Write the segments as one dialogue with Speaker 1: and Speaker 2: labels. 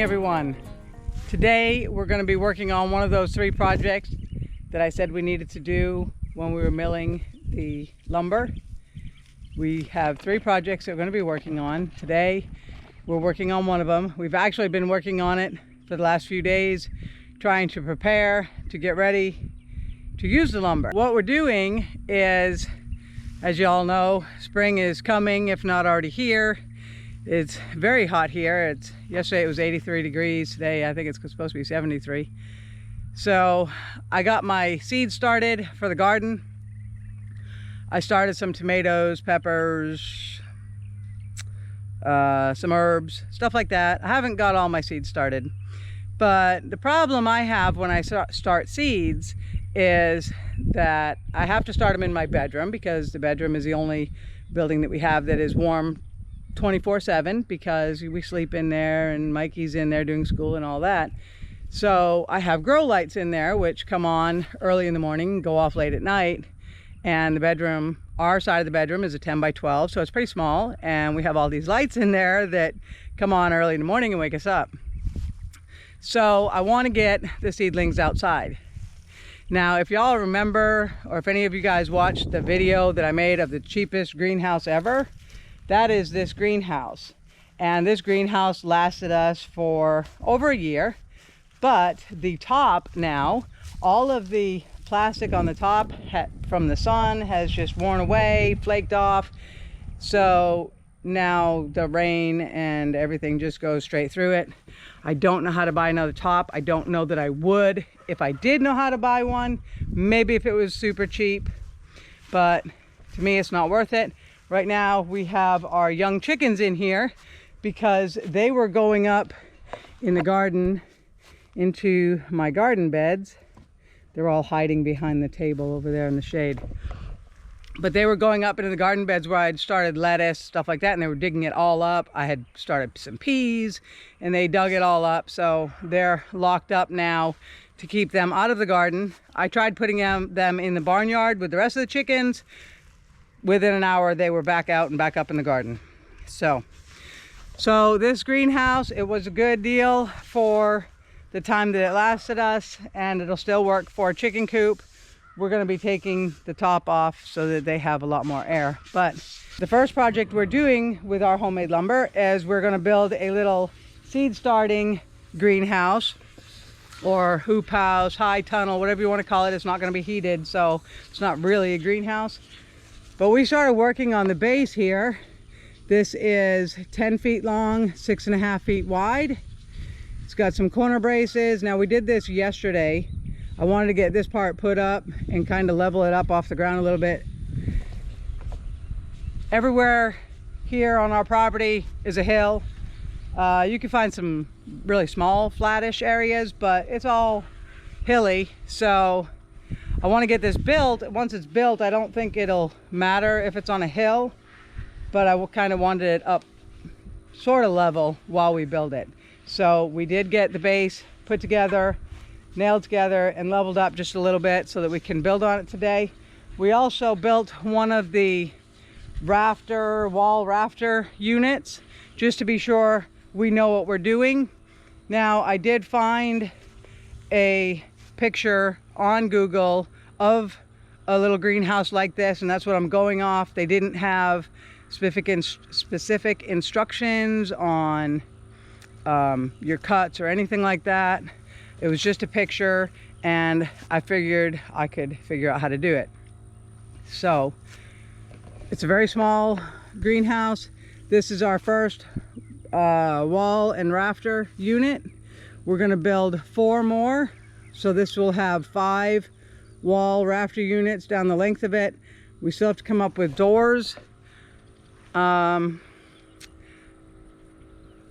Speaker 1: morning, everyone. Today we're going to be working on one of those 3 projects that I said we needed to do when we were milling the lumber. We have 3 projects that we're going to be working on. Today we're working on one of them. We've actually been working on it for the last few days, trying to prepare to get ready to use the lumber. What we're doing is, as you all know, spring is coming, if not already here. It's very hot here. Yesterday it was 83 degrees. Today I think it's supposed to be 73. So I got my seeds started for the garden. I started some tomatoes, peppers, some herbs, stuff like that. I haven't got all my seeds started. But the problem I have when I start seeds is that I have to start them in my bedroom, because the bedroom is the only building that we have that is warm 24/7, because we sleep in there and Mikey's in there doing school and all that. So I have grow lights in there which come on early in the morning, go off late at night. And the bedroom, our side of the bedroom, is a 10 by 12, so it's pretty small, and we have all these lights in there that come on early in the morning and wake us up. So I want to get the seedlings outside. Now, if y'all remember, or if any of you guys watched the video that I made of the cheapest greenhouse ever, that is this greenhouse. And this greenhouse lasted us for over a year. But the top now, all of the plastic on the top from the sun has just worn away, flaked off. So now the rain and everything just goes straight through it. I don't know how to buy another top. I don't know that I would if I did know how to buy one. Maybe if it was super cheap, but to me it's not worth it. Right now we have our young chickens in here because they were going up in the garden into my garden beds. They're all hiding behind the table over there in the shade. But they were going up into the garden beds where I'd started lettuce, stuff like that, and they were digging it all up. I had started some peas and they dug it all up. So they're locked up now to keep them out of the garden. I tried putting them in the barnyard with the rest of the chickens. Within an hour they were back out and back up in the garden. So this greenhouse, it was a good deal for the time that it lasted us, and it'll still work for a chicken coop. We're going to be taking the top off so that they have a lot more air. But the first project we're doing with our homemade lumber is we're going to build a little seed starting greenhouse, or hoop house, high tunnel, whatever you want to call it. It's not going to be heated, so it's not really a greenhouse. But we started working on the base here. This is 10 feet long, 6.5 feet wide. It's got some corner braces. Now we did this yesterday. I wanted to get this part put up and kind of level it up off the ground a little bit. Everywhere here on our property is a hill. You can find some really small flattish areas, but it's all hilly. So I want to get this built. Once it's built, I don't think it'll matter if it's on a hill, but I kind of wanted it up sort of level while we build it. So we did get the base put together, nailed together, and leveled up just a little bit so that we can build on it today. We also built one of the wall rafter units, just to be sure we know what we're doing. Now, I did find a picture on Google of a little greenhouse like this, and that's what I'm going off. They didn't have specific instructions on your cuts or anything like that. It was just a picture, and I figured I could figure out how to do it. So it's a very small greenhouse. This is our first wall and rafter unit. We're going to build 4 more, so this will have 5 wall rafter units down the length of it. We still have to come up with doors.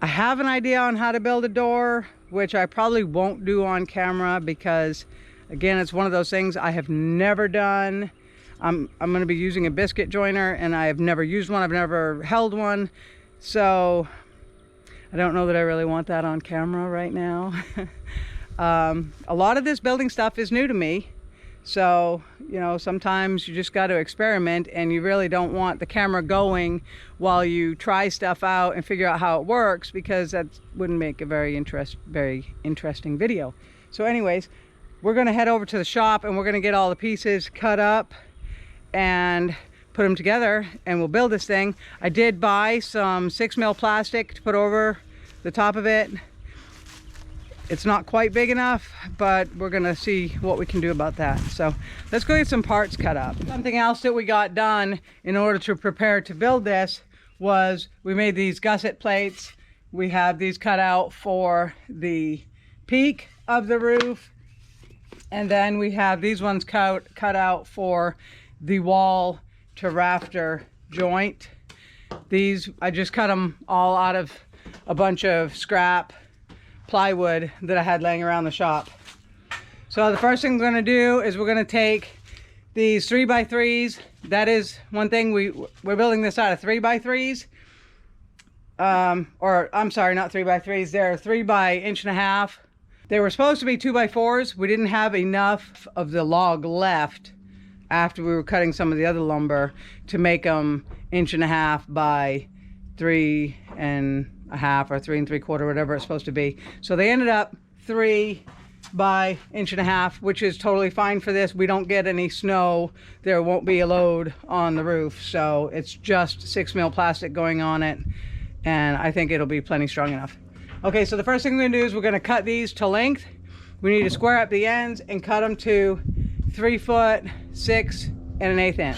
Speaker 1: I have an idea on how to build a door, which I probably won't do on camera because, again, it's one of those things I have never done. I'm going to be using a biscuit joiner, and I have never used one. I've never held one, so I don't know that I really want that on camera right now. A lot of this building stuff is new to me, So, you know, sometimes you just got to experiment, and you really don't want the camera going while you try stuff out and figure out how it works, because that wouldn't make a very interesting video. So anyways, we're going to head over to the shop and we're going to get all the pieces cut up and put them together, and we'll build this thing. I did buy some 6mm plastic to put over the top of it. It's not quite big enough, but we're gonna see what we can do about that. So let's go get some parts cut up. Something else that we got done in order to prepare to build this was we made these gusset plates. We have these cut out for the peak of the roof, and then we have these ones cut out for the wall to rafter joint. These, I just cut them all out of a bunch of scrap plywood that I had laying around the shop. So the first thing we're going to do is we're going to take these 3x3s. That is one thing, we're building this out of 3x3s. Or I'm sorry, not 3x3s. They're 3x1.5 inches. They were supposed to be 2x4s. We didn't have enough of the log left after we were cutting some of the other lumber to make them 1.5 inches by 3.5 or 3 3/4, whatever it's supposed to be. So they ended up 3 by 1.5 inches, which is totally fine for this. We don't get any snow. There won't be a load on the roof. So it's just 6mm plastic going on it. And I think it'll be plenty strong enough. Okay, so the first thing we're gonna do is we're gonna cut these to length. We need to square up the ends and cut them to 3 foot 6 1/8 inch.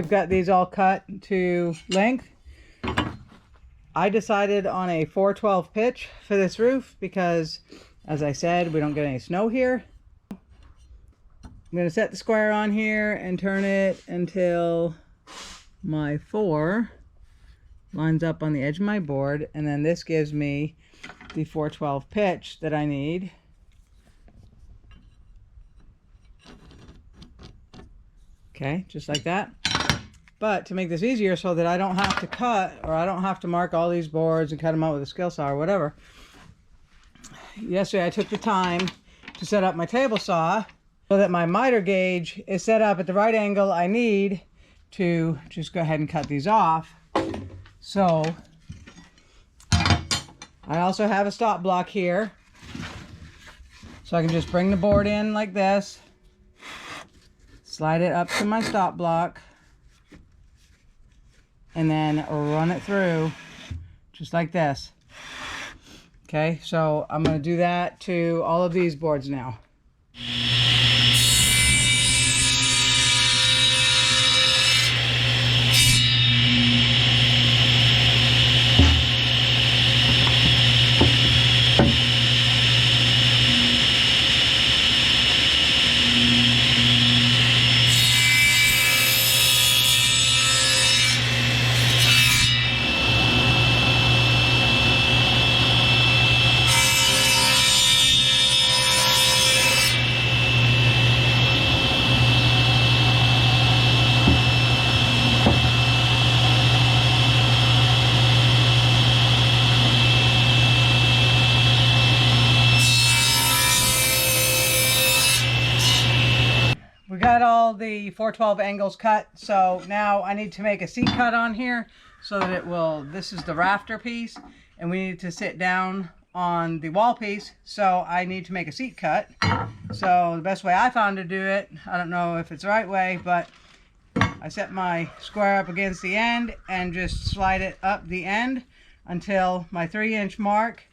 Speaker 1: Got these all cut to length. I decided on a 412 pitch for this roof because, as I said, we don't get any snow here. I'm going to set the square on here and turn it until my 4 lines up on the edge of my board, and then this gives me the 412 pitch that I need. Okay, just like that. But to make this easier so that I don't have to cut, or I don't have to mark all these boards and cut them out with a skill saw or whatever, yesterday I took the time to set up my table saw so that my miter gauge is set up at the right angle I need to just go ahead and cut these off. So I also have a stop block here, so I can just bring the board in like this, slide it up to my stop block, and then run it through just like this. Okay, so I'm going to do that to all of these boards now. We got all the 412 angles cut, so now I need to make a seat cut on here so that it will, this is the rafter piece, and we need to sit down on the wall piece, so I need to make a seat cut. So the best way I found to do it, I don't know if it's the right way, but I set my square up against the end and just slide it up the end until my 3-inch mark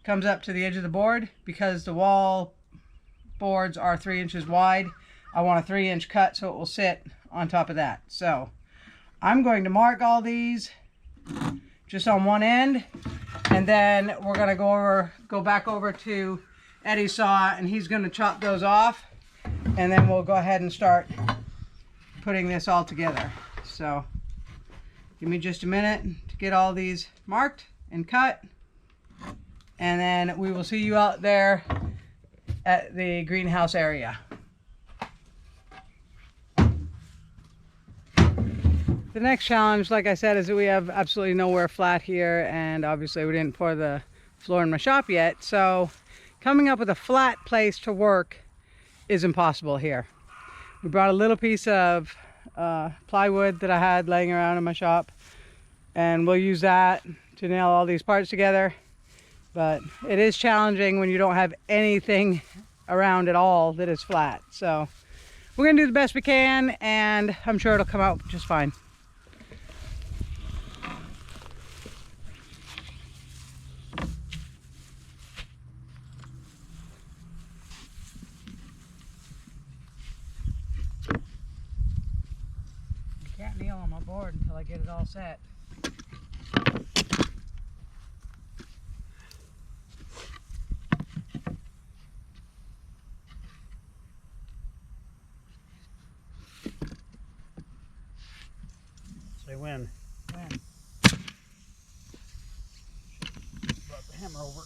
Speaker 1: comes up to the edge of the board. Because the wall boards are 3 inches wide, I want a 3-inch cut so it will sit on top of that. So I'm going to mark all these just on one end, and then we're going to go back over to Eddie's saw, and he's going to chop those off, and then we'll go ahead and start putting this all together. So give me just a minute to get all these marked and cut, and then we will see you out there at the greenhouse area. The next challenge, like I said, is that we have absolutely nowhere flat here, and obviously we didn't pour the floor in my shop yet, so coming up with a flat place to work is impossible here. We brought a little piece of plywood that I had laying around in my shop, and we'll use that to nail all these parts together. But it is challenging when you don't have anything around at all that is flat. So we're gonna do the best we can, and I'm sure it'll come out just fine. Can't kneel on my board until I get it all set.
Speaker 2: Say when.
Speaker 1: When?
Speaker 2: Brought the hammer over.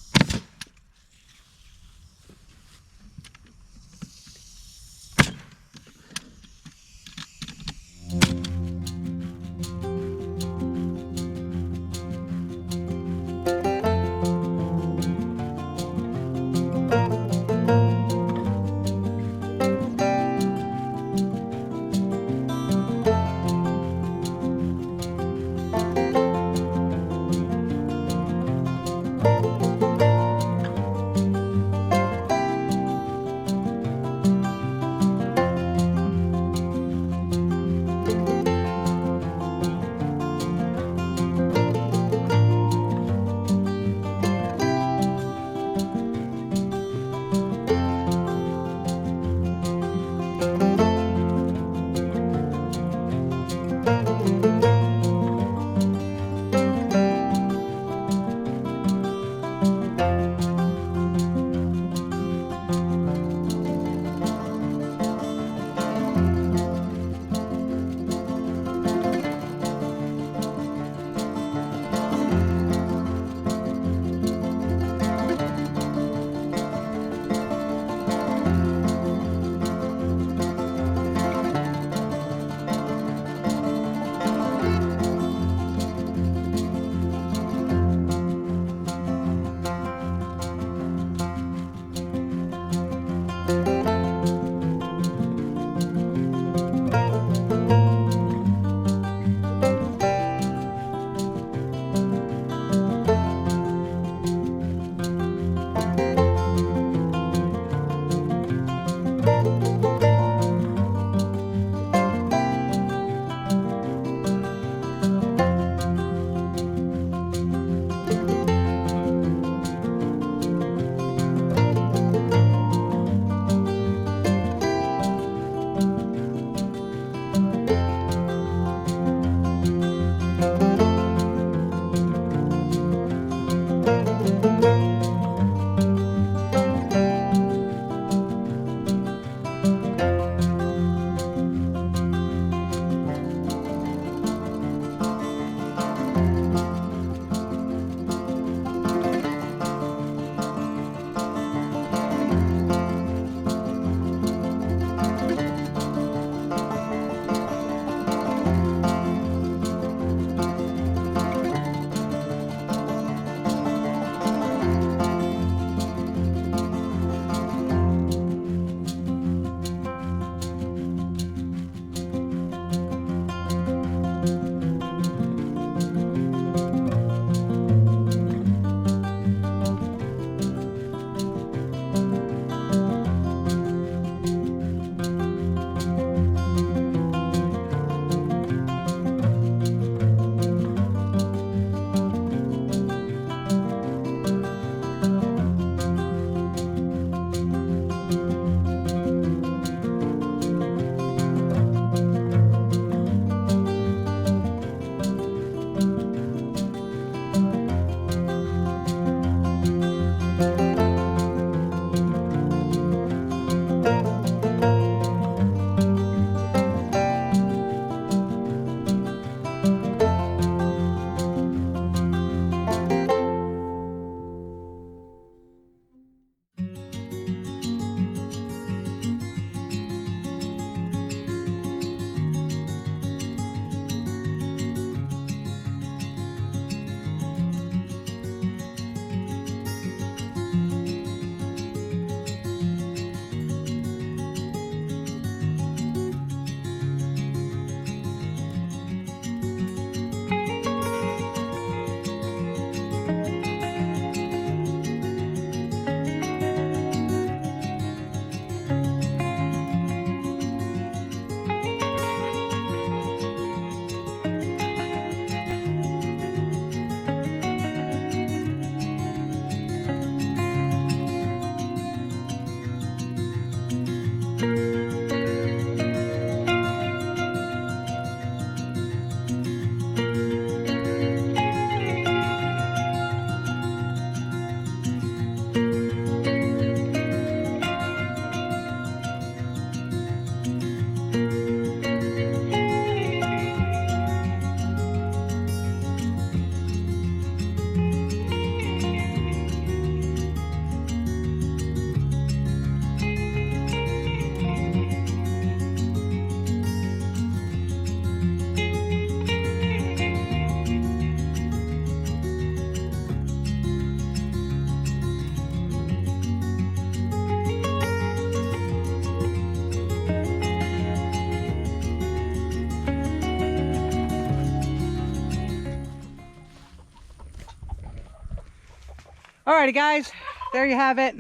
Speaker 1: Alrighty guys, there you have it.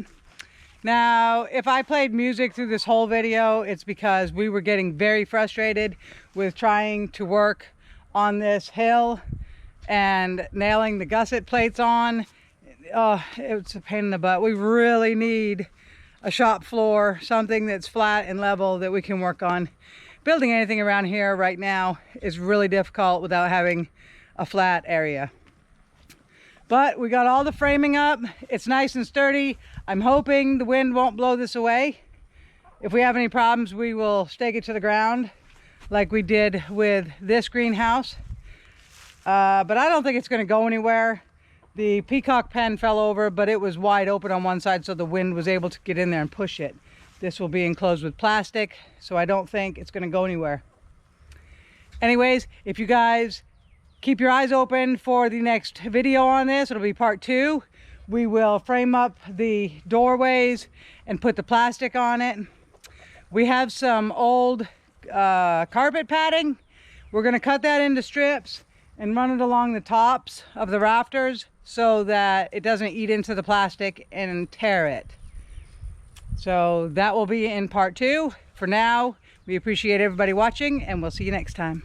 Speaker 1: Now, if I played music through this whole video, it's because we were getting very frustrated with trying to work on this hill and nailing the gusset plates on. It's a pain in the butt. We really need a shop floor, something that's flat and level that we can work on. Building anything around here right now is really difficult without having a flat area. But we got all the framing up. It's nice and sturdy. I'm hoping the wind won't blow this away. If we have any problems, we will stake it to the ground like we did with this greenhouse. But I don't think it's going to go anywhere. The peacock pen fell over, but it was wide open on one side, so the wind was able to get in there and push it. This will be enclosed with plastic, so I don't think it's going to go anywhere. Anyways, if you guys keep your eyes open for the next video on this, it'll be part 2. We will frame up the doorways and put the plastic on it. We have some old carpet padding. We're going to cut that into strips and run it along the tops of the rafters so that it doesn't eat into the plastic and tear it. So that will be in part 2. For now, we appreciate everybody watching, and we'll see you next time.